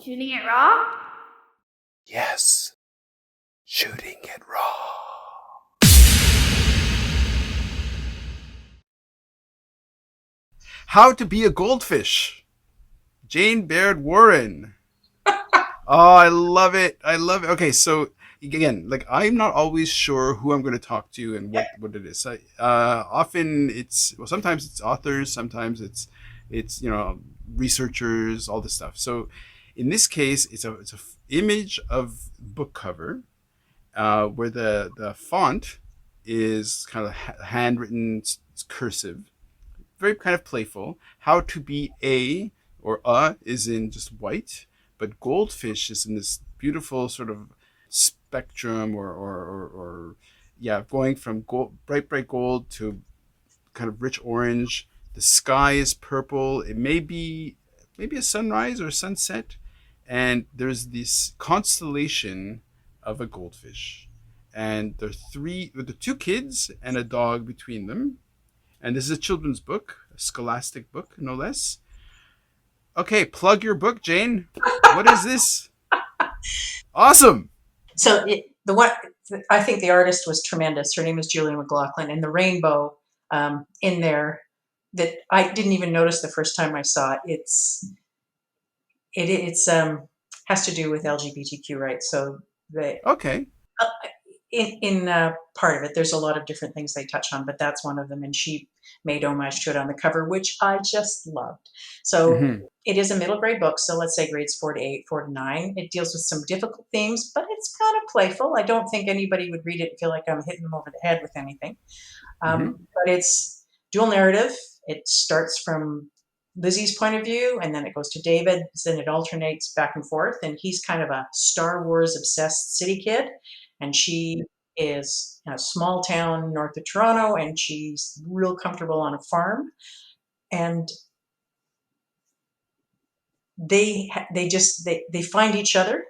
Shooting it raw? Yes. Shooting it raw. How to be a goldfish. Jane Baird Warren. Oh, I love it. I love it. Okay, so again, like I'm not always sure who I'm going to talk to and what it is. Often sometimes it's authors, sometimes it's researchers, all this stuff. So in this case, it's a image of book cover where the font is kind of handwritten, it's cursive, very kind of playful. How to be a or a is in just white, but goldfish is in this beautiful sort of spectrum or yeah, going from gold, bright gold to kind of rich orange. The sky is purple. It may be maybe a sunrise or a sunset, and there's this constellation of a goldfish, and there are two kids and a dog between them, and this is a children's book, a scholastic book, no less. Okay, plug your book, Jane. What is this? Awesome. So the one, I think the artist was tremendous. Her name is Julie McLaughlin, and the rainbow in there that I didn't even notice the first time I saw it. It's has to do with LGBTQ rights. So Okay. in part of it, there's a lot of different things they touch on, but that's one of them. And she made homage to it on the cover, which I just loved. So It is a middle grade book. So let's say grades 4 to 8, 4 to 9. It deals with some difficult themes, but it's kind of playful. I don't think anybody would read it and feel like I'm hitting them over the head with anything. But it's dual narrative. It starts from Lizzie's point of view, and then it goes to David's, and it alternates back and forth. And he's kind of a Star Wars obsessed city kid, and she is in a small town north of Toronto, and she's real comfortable on a farm. And they find each other.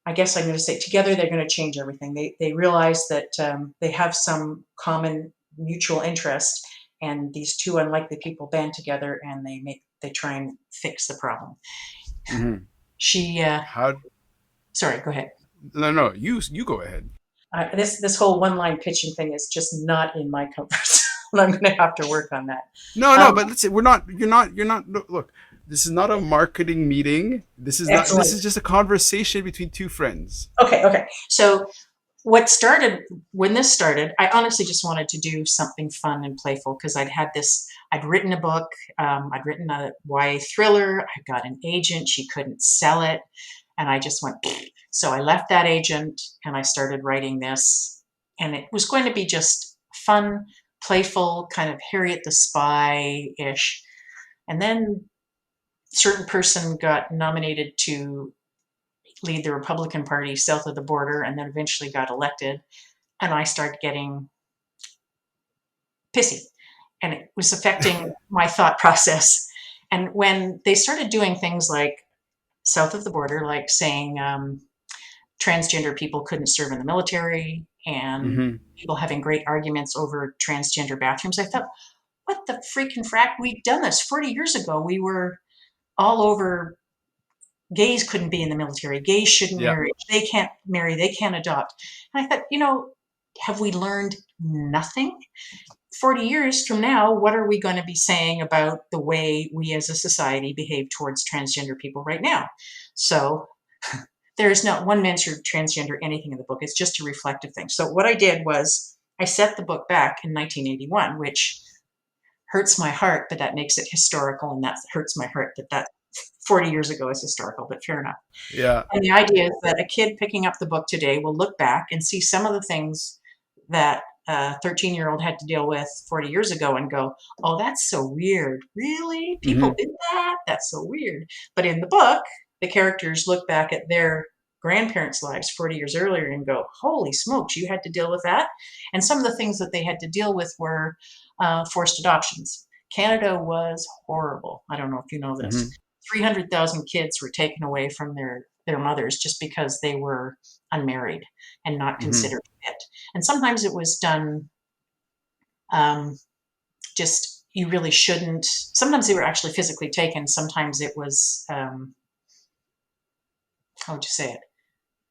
I guess I'm going to say together they're going to change everything. They realize that they have some common mutual interest, and these two unlikely people band together and they try and fix the problem. Sorry, go ahead. No, you go ahead. This whole one-line pitching thing is just not in my comfort zone. I'm going to have to work on that. No, but let's say you're not. Look, this is not a marketing meeting. This is excellent. This is just a conversation between two friends. Okay. So when this started, I honestly just wanted to do something fun and playful because I'd written a book, I'd written a YA thriller, I got an agent, she couldn't sell it, and I just went, so I left that agent and I started writing this, and it was going to be just fun, playful, kind of Harriet the Spy-ish, and then a certain person got nominated to lead the Republican Party south of the border and then eventually got elected. And I started getting pissy, and it was affecting my thought process. And when they started doing things like south of the border, like saying transgender people couldn't serve in the military and people having great arguments over transgender bathrooms, I thought, what the freaking frack? We've done this 40 years ago. We were all over gays couldn't be in the military. Gays shouldn't marry. They can't marry. They can't adopt. And I thought, have we learned nothing? 40 years from now, what are we going to be saying about the way we as a society behave towards transgender people right now? So there's not one mention of transgender anything in the book. It's just a reflective thing. So what I did was I set the book back in 1981, which hurts my heart, but that makes it historical, and that hurts my heart that 40 years ago is historical, but fair enough. Yeah. And the idea is that a kid picking up the book today will look back and see some of the things that a 13-year-old had to deal with 40 years ago and go, oh, that's so weird. Really? People did that? That's so weird. But in the book, the characters look back at their grandparents' lives 40 years earlier and go, holy smokes, you had to deal with that? And some of the things that they had to deal with were forced adoptions. Canada was horrible. I don't know if you know this. 300,000 kids were taken away from their mothers just because they were unmarried and not considered fit. And sometimes it was done just, you really shouldn't. Sometimes they were actually physically taken. Sometimes it was how would you say it?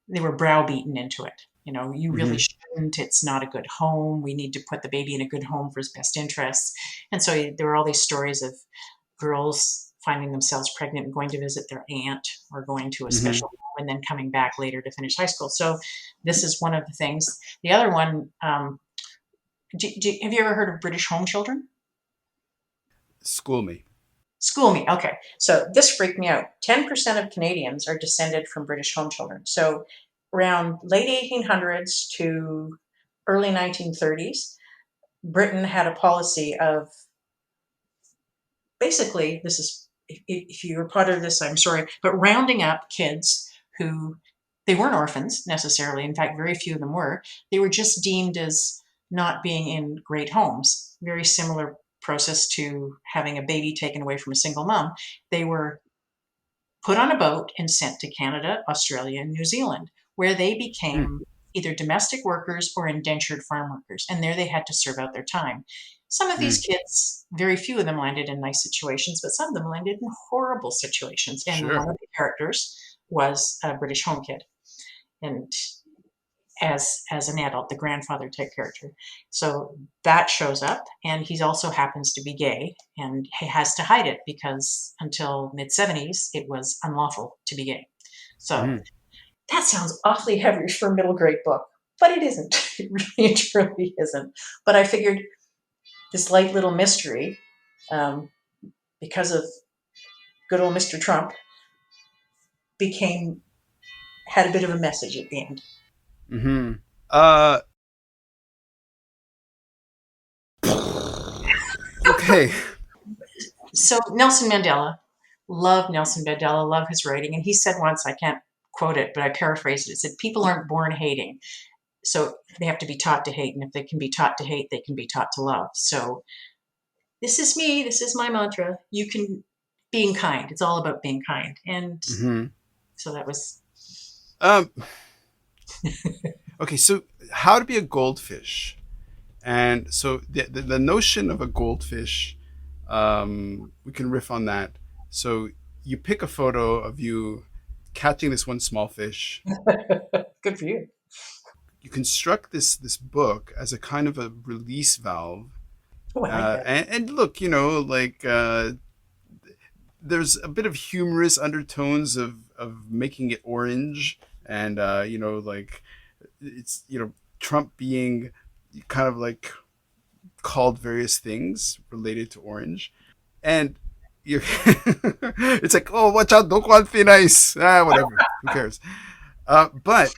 They were browbeaten into it. You really Mm-hmm. shouldn't. It's not a good home. We need to put the baby in a good home for his best interests. And so there were all these stories of girls finding themselves pregnant and going to visit their aunt or going to a Mm-hmm. special home and then coming back later to finish high school. So this is one of the things. The other one, have you ever heard of British home children? School me. School me. Okay. So this freaked me out. 10% of Canadians are descended from British home children. So around late 1800s to early 1930s, Britain had a policy of basically, this is, if you were part of this, I'm sorry, but rounding up kids who they weren't orphans necessarily. In fact, very few of them were. They were just deemed as not being in great homes. Very similar process to having a baby taken away from a single mom. They were put on a boat and sent to Canada, Australia, and New Zealand, where they Mm. became either domestic workers or indentured farm workers. And there they had to serve out their time. Some of these Mm. kids, very few of them landed in nice situations, but some of them landed in horrible situations. And Sure. one of the characters was a British home kid. And as an adult, the grandfather type character. So that shows up, and he also happens to be gay, and he has to hide it because until mid 70s, it was unlawful to be gay. So Mm-hmm. that sounds awfully heavy for a middle grade book, but it isn't. It really truly isn't. But I figured this light little mystery, um, because of good old Mr. Trump, became had a bit of a message at the end. Mm-hmm. Uh, okay. So Nelson Mandela, love Nelson Mandela, love his writing, and he said once, I can't quote it, but I paraphrased it. It said, "People aren't born hating, so they have to be taught to hate, and if they can be taught to hate, they can be taught to love." So this is me. This is my mantra. You can being kind. It's all about being kind, and Mm-hmm. so that was. Um, okay, so how to be a goldfish. And so the notion of a goldfish, we can riff on that. So you pick a photo of you catching this one small fish. Good for you. You construct this book as a kind of a release valve. Oh, I like that. And look, there's a bit of humorous undertones of making it orange, and like Trump being kind of like called various things related to orange, and you it's like, oh, watch out, don't call it thin ice, whatever, who cares. But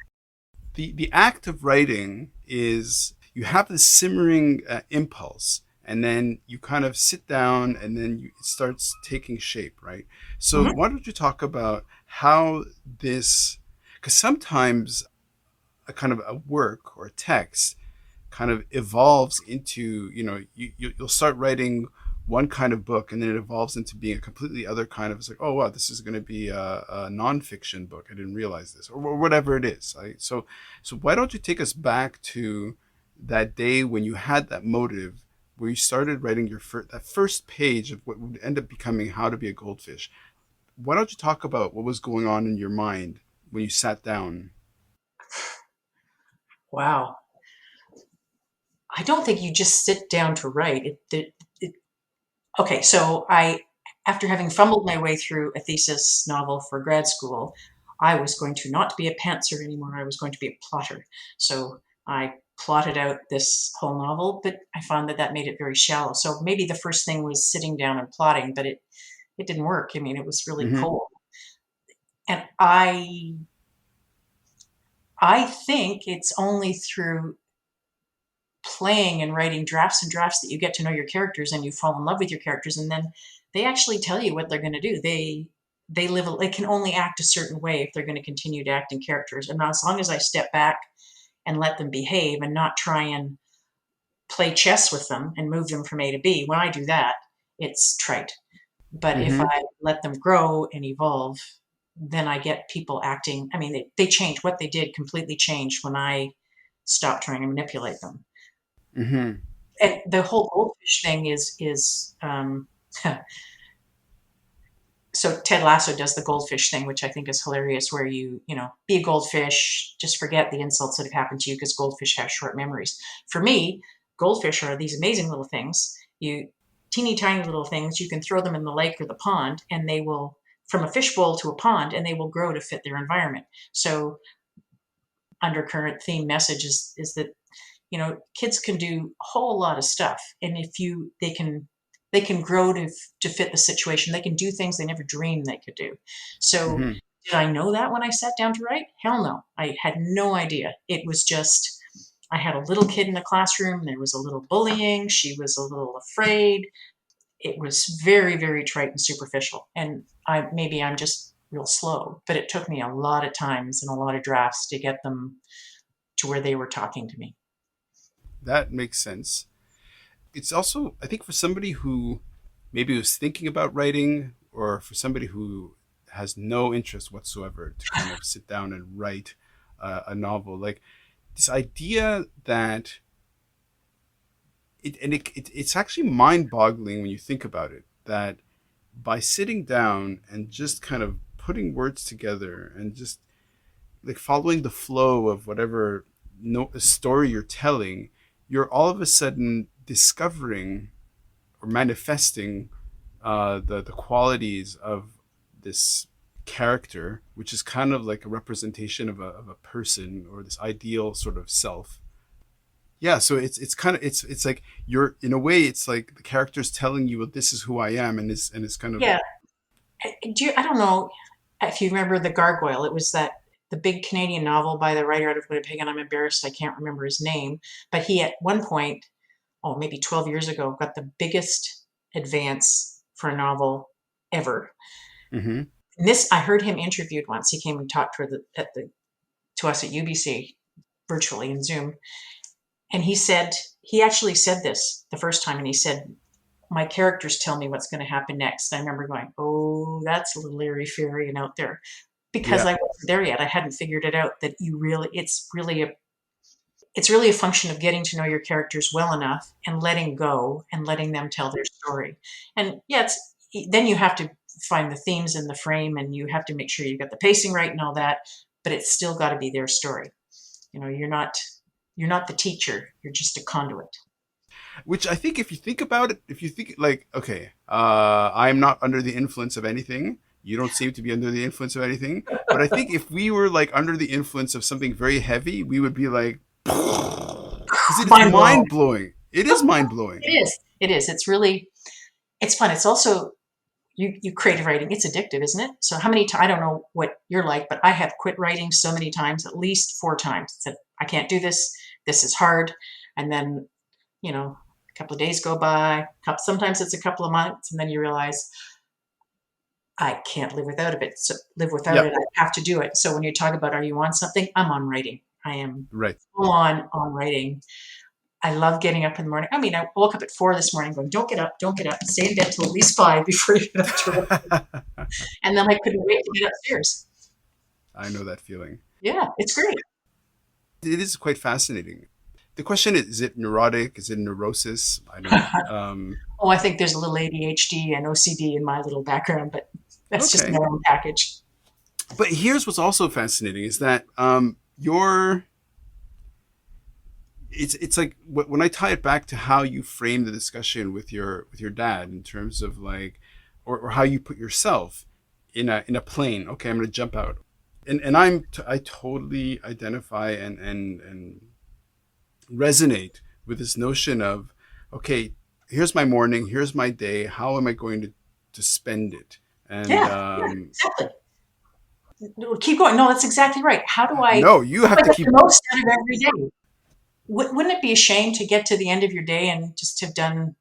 the act of writing is you have this simmering impulse, and then you kind of sit down, and then it starts taking shape, right? So Mhm. why don't you talk about how this, because sometimes a kind of a work or a text kind of evolves into, you'll start writing one kind of book, and then it evolves into being a completely other kind of, it's like, oh wow, this is going to be a nonfiction book, I didn't realize this, or whatever it is, right? So why don't you take us back to that day when you had that motive, where you started writing that first page of what would end up becoming How to Be a Goldfish. Why don't you talk about what was going on in your mind when you sat down? Wow. I don't think you just sit down to write. Okay, so after having fumbled my way through a thesis novel for grad school, I was going to not be a pantser anymore. I was going to be a plotter. So I plotted out this whole novel, but I found that made it very shallow. So maybe the first thing was sitting down and plotting, but it didn't work. I mean, it was really Mm-hmm. cold. And I think it's only through playing and writing drafts and drafts that you get to know your characters and you fall in love with your characters, and then they actually tell you what they're going to do. They can only act a certain way if they're going to continue to act in characters. And as long as I step back and let them behave and not try and play chess with them and move them from A to B, when I do that, it's trite. But if Mm-hmm. I let them grow and evolve, then I get people acting. I mean, they change. What they did completely changed when I stopped trying to manipulate them. Mm-hmm. And the whole goldfish thing is so Ted Lasso does the goldfish thing, which I think is hilarious, where be a goldfish, just forget the insults that have happened to you because goldfish have short memories. For me, goldfish are these amazing little things. Teeny tiny little things, you can throw them in the lake or the pond and they will, from a fishbowl to a pond, and they will grow to fit their environment. So undercurrent theme message is that kids can do a whole lot of stuff, and if they can grow to fit the situation. They can do things they never dreamed they could do. So Hmm. did I know that when I sat down to write? Hell no. I had no idea. It was just, I had a little kid in the classroom. There was a little bullying. She was a little afraid. It was very, very trite and superficial. And I'm just real slow, but it took me a lot of times and a lot of drafts to get them to where they were talking to me. That makes sense. It's also, I think, for somebody who maybe was thinking about writing, or for somebody who has no interest whatsoever to kind of sit down and write a novel, like this idea that it's actually mind-boggling when you think about it, that by sitting down and just kind of putting words together and just like following the flow of whatever no story you're telling, you're all of a sudden discovering or manifesting the qualities of this character, which is kind of like a representation of a person or this ideal sort of self. Yeah, so it's kind of it's like you're, in a way, it's like the character's telling you, well, this is who I am, and it's kind of. Yeah. I don't know if you remember The Gargoyle. It was the big Canadian novel by the writer out of Winnipeg, and I'm embarrassed I can't remember his name. But he, at one point, oh, maybe 12 years ago, got the biggest advance for a novel ever. Mm-hmm. And this, I heard him interviewed once. He came and talked to us at UBC virtually in Zoom, and he actually said this the first time, and he said, "My characters tell me what's going to happen next." And I remember going, "Oh, that's a little airy fairy and out there," because Yeah. I wasn't there yet. I hadn't figured it out that it's really a function of getting to know your characters well enough and letting go and letting them tell their story. And yeah, then you have to find the themes in the frame, and you have to make sure you got the pacing right and all that, but it's still got to be their story. You're not the teacher, you're just a conduit. Which I think, if you think about it, if you think like, okay, I'm not under the influence of anything. You don't seem to be under the influence of anything. But I think if we were like under the influence of something very heavy, we would be like, because it is Mind blown. mind blowing. It is mind It blowing. is. It is. It's fun. It's also, you creative writing. It's addictive, isn't it? So how many times, I don't know what you're like, but I have quit writing so many times, at least 4 times. Said, I can't do this. This is hard. And then, a couple of days go by, sometimes it's a couple of months, and then you realize I can't live without it. So live without Yeah. it. I have to do it. So when you talk about, are you on something? I'm on writing. I am Right. full on writing. I love getting up in the morning. I mean, I woke up at 4 this morning going, don't get up, stay in bed till at least 5 before you get up to work. And then I couldn't wait to get upstairs. I know that feeling. Yeah, it's great. It is quite fascinating. The question is it neurotic? Is it neurosis? I don't know. Oh, I think there's a little ADHD and OCD in my little background, but that's just my Okay. own package. But here's what's also fascinating is that your it's like when I tie it back to how you frame the discussion with your dad, in terms of like, or how you put yourself in a plane. Okay, I'm going to jump out, and I totally identify and resonate with this notion of, okay, here's my morning, here's my day, how am I going to spend it? And Yeah, yeah, exactly. Keep going. No, that's exactly right. no, you How do have I to get keep. the most out of every day? Wouldn't it be a shame to get to the end of your day and just have done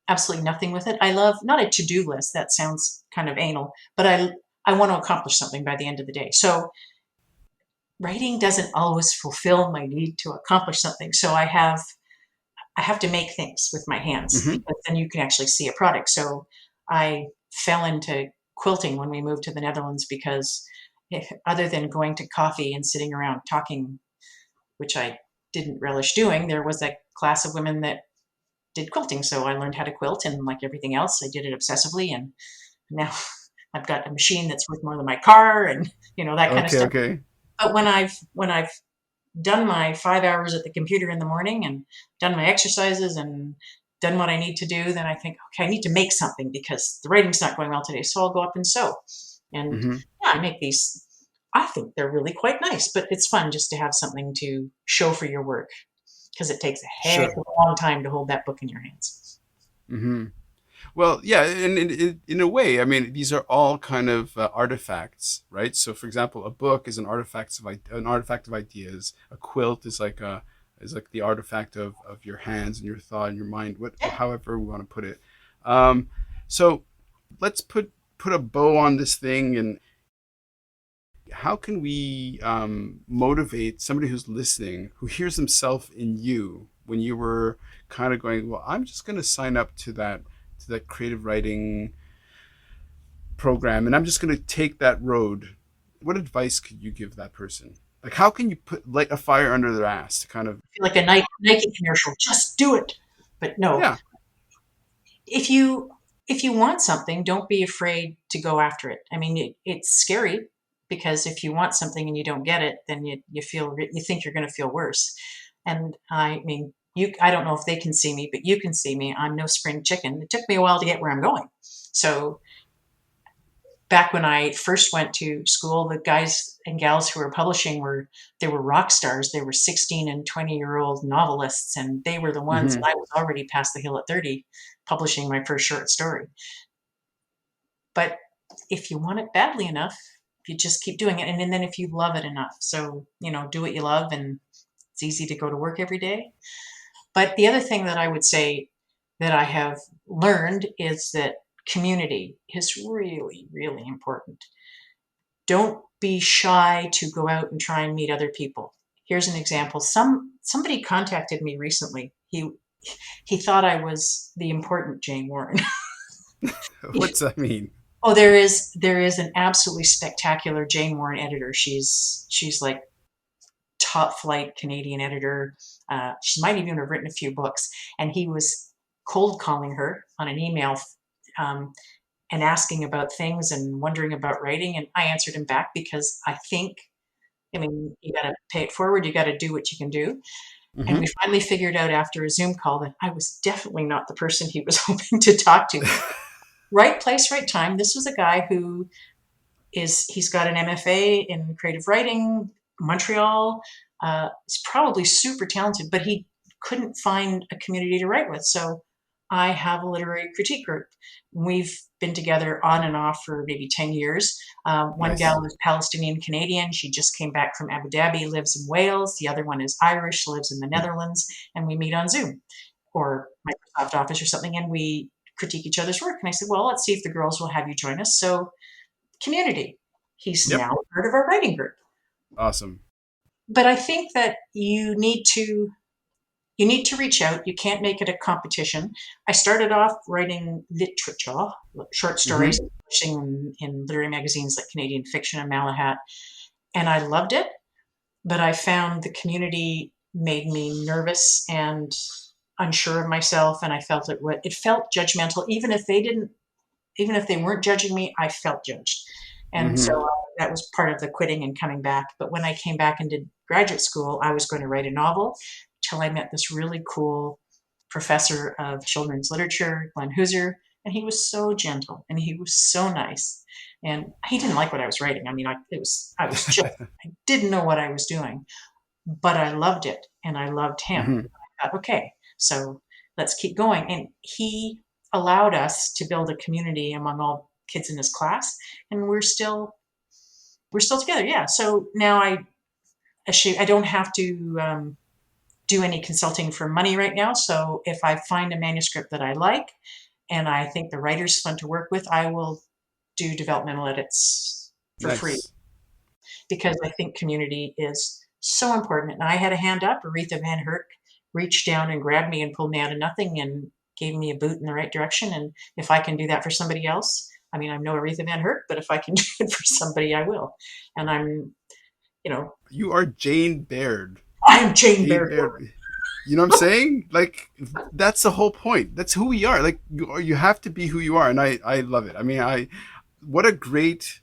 absolutely nothing with it? I love, not a to-do list. That sounds kind of anal, but I want to accomplish something by the end of the day. So writing doesn't always fulfill my need to accomplish something. So I have to make things with my hands, Hmm. because then you can actually see a product. So I fell into quilting when we moved to the Netherlands, because other than going to coffee and sitting around talking, which I didn't relish doing, there was a class of women that did quilting. So I learned how to quilt, and like everything else, I did it obsessively. And now I've got a machine that's worth more than my car, and that kind of Okay, stuff. okay. But when I've done my 5 hours at the computer in the morning and done my exercises and done what I need to do, then I think, okay, I need to make something because the writing's not going well today. So I'll go up and sew. And Hmm. yeah, I make these. I think they're really quite nice, but it's fun just to have something to show for your work because it takes a heck Sure. of a long time to hold that book in your hands. Hmm. Well, yeah, and in a way, I mean, these are all kind of artifacts, right? So, for example, a book is an artifact of ideas. A quilt is like the artifact of your hands and your thought and your mind, Yeah. however we want to put it. Um, so let's put a bow on this thing, and how can we motivate somebody who's listening, who hears himself in you when you were kind of going, well, I'm just going to sign up to that creative writing program, and I'm just going to take that road. What advice could you give that person? Like, how can you light a fire under their ass to kind of, I feel like a Nike commercial. Just do it. But no, yeah, if you want something, don't be afraid to go after it. I mean, it's scary because if you want something and you don't get it, then you think you're going to feel worse. And I mean, I don't know if they can see me, but you can see me. I'm no spring chicken. It took me a while to get where I'm going. So back when I first went to school, the guys and gals who were publishing they were rock stars. They were 16 and 20-year-old novelists, and they were the ones. mm-hmm, And I was already past the hill at 30, publishing my first short story. But if you want it badly enough, you just keep doing it, and then if you love it enough, so do what you love, and it's easy to go to work every day. But the other thing that I would say that I have learned is that community is really, really important. Don't be shy to go out and try and meet other people. Here's an example. Somebody contacted me recently. He thought I was the important Jane Warren. what's that mean? Oh, there is an absolutely spectacular Jane Warren editor. She's like top flight Canadian editor. She might even have written a few books. And he was cold calling her on an email, um, and asking about things and wondering about writing. And I answered him back because I mean, you got to pay it forward. You got to do what you can do. And Mm-hmm. we finally figured out after a Zoom call that I was definitely not the person he was hoping to talk to. Right place, right time. This was a guy he's got an MFA in creative writing, Montreal. He's probably super talented, but he couldn't find a community to write with. So I have a literary critique group. We've been together on and off for maybe 10 years. One Nice. gal is Palestinian Canadian. She just came back from Abu Dhabi, lives in Wales. The other one is Irish, lives in the Netherlands, and we meet on Zoom or Microsoft Office or something, and we critique each other's work. And I said, well, let's see if the girls will have you join us. So community. He's Yep. now part of our writing group. Awesome. But I think that you need to reach out. You can't make it a competition. I started off writing literature, short Mm-hmm. stories, publishing in literary magazines like Canadian Fiction and Malahat, and I loved it. But I found the community made me nervous and unsure of myself, and I felt it felt judgmental. Even if they weren't judging me, I felt judged. And Mm-hmm. so that was part of the quitting and coming back. But when I came back and did graduate school, I was going to write a novel till I met this really cool professor of children's literature, Glenn Hooser. And he was so gentle and he was so nice. And he didn't like what I was writing. I mean, I didn't know what I was doing, but I loved it and I loved him. Mm-hmm. I thought, okay, so let's keep going. And he allowed us to build a community among all kids in his class, and we're still together. Yeah. So now I don't have to do any consulting for money right now. So if I find a manuscript that I like and I think the writer's fun to work with, I will do developmental edits for free Nice. because I think community is so important. And I had a hand up. Aretha Van Herk reached down and grabbed me and pulled me out of nothing and gave me a boot in the right direction. And if I can do that for somebody else, I mean, I'm no Aretha Van Herk, but if I can do it for somebody, I will. And you know, You are Jane Baird. I'm Jane Jane Baird. Baird. You know what I'm saying? Like, that's the whole point. That's who we are. Like, you have to be who you are, and I love it. I mean, what a great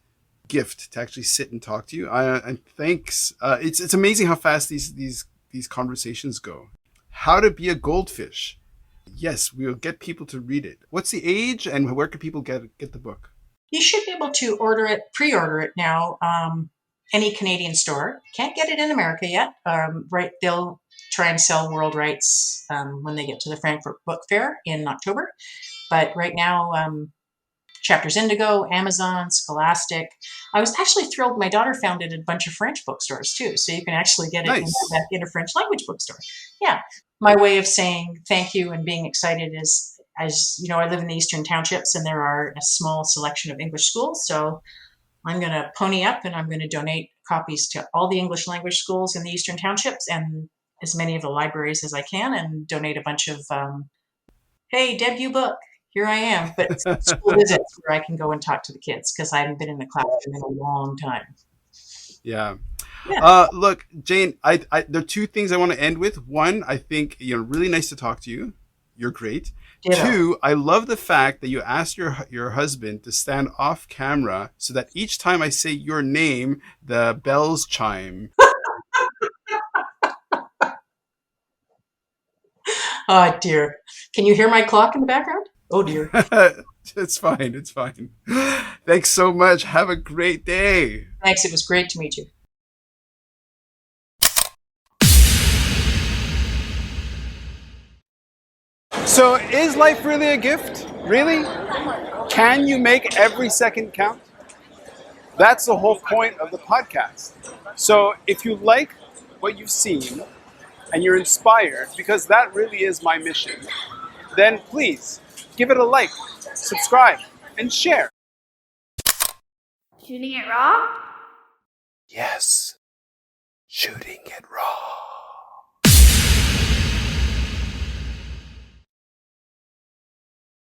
gift to actually sit and talk to you. And thanks. It's amazing how fast these conversations go. How to Be a Goldfish. Yes, we'll get people to read it. What's the age, and where can people get the book? You should be able to pre-order it now. Any Canadian store. Can't get it in America yet. Right, they'll try and sell world rights when they get to the Frankfurt Book Fair in October. But right now, Chapters Indigo, Amazon, Scholastic. I was actually thrilled. My daughter found it at a bunch of French bookstores too, so you can actually get it in a French language bookstore. Yeah, my way of saying thank you and being excited is, as you know, I live in the Eastern Townships, and there are a small selection of English schools. So I'm going to pony up, and I'm going to donate copies to all the English language schools in the Eastern Townships and as many of the libraries as I can, and donate a bunch of hey, debut book. Here I am, but school visits where I can go and talk to the kids because I haven't been in the classroom in a long time. Yeah. Yeah. Look, Jane, there are two things I want to end with. One, I think you're really nice to talk to you. You're great. Ditto. Two, I love the fact that you asked your husband to stand off camera so that each time I say your name, the bells chime. Oh, dear. Can you hear my clock in the background? Oh, dear. It's fine. It's fine. Thanks so much. Have a great day. Thanks. It was great to meet you. So, is life really a gift? Really? Can you make every second count? That's the whole point of the podcast. So, if you like what you've seen and you're inspired, because that really is my mission, then please give it a like, subscribe, and share. Shooting it raw? Yes, shooting it raw.